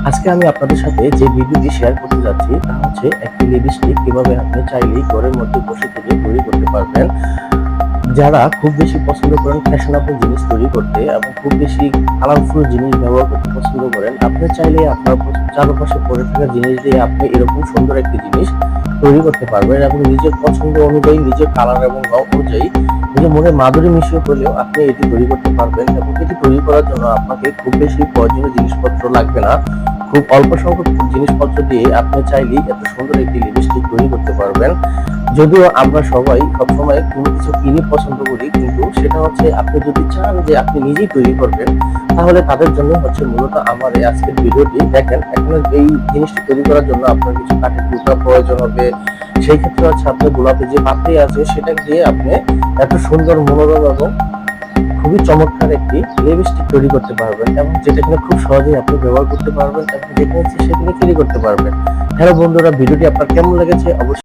আজকে আমি আপনাদের সাথে যে ভিডিওটি শেয়ার করতে যাচ্ছি তা হচ্ছে একটি লিপস্টিক কিভাবে আপনি চাইলেই ঘরের মধ্যে বসে থেকে তৈরি করতে পারবেন। যারা খুব বেশি পছন্দ করেন ফ্যাশনেবল জিনিস তৈরি করতে এবং খুব বেশি কালারফুল জিনিস ব্যবহার করতে পছন্দ করেন, আপনি চাইলে আপনার চারপাশে পড়ে থাকা জিনিস দিয়ে আপনি এরকম সুন্দর একটি জিনিস তৈরি করতে পারবেন এবং নিজের পছন্দ অনুযায়ী, নিজের কালার এবং রং অনুযায়ী নিজের মনে মাধুরী মিশিয়ে হলেও আপনি এটি তৈরি করতে পারবেন। এবং এটি তৈরি করার জন্য আপনাকে খুব বেশি প্রয়োজনীয় জিনিসপত্র লাগবে না। খুব অল্প সংখ্যক জিনিসপত্র দিয়ে আপনি চাইলেই এত সুন্দর একটি লিপস্টিক তৈরি করতে পারবেন। যদিও আমরা সবাই সবসময় কোনো কিছু কিনে পছন্দ করি, কিন্তু সেটা হচ্ছে আপনি যদি চান যে আপনি নিজেই তৈরি করবেন, তাহলে তাদের জন্য হচ্ছে মূলত আমার এই আজকের ভিডিওটি। দেখেন, এখন এই জিনিসটি তৈরি করার জন্য আপনার কিছু কাঠের টুকরা প্রয়োজন হবে। সেই ক্ষেত্রে হচ্ছে আপনার গোলাপের যে পাপড়ি আছে সেটা দিয়ে আপনি এত সুন্দর মনোরম এবং খুবই চমৎকার একটি লিপস্টিক তৈরি করতে পারবেন, এবং যেটা কিনা খুব সহজেই আপনি ব্যবহার করতে পারবেন এবং যেখানে ইচ্ছে সেখানে ক্যারি করতে পারবেন। হ্যালো বন্ধুরা, ভিডিওটি আপনার কেমন লেগেছে অবশ্যই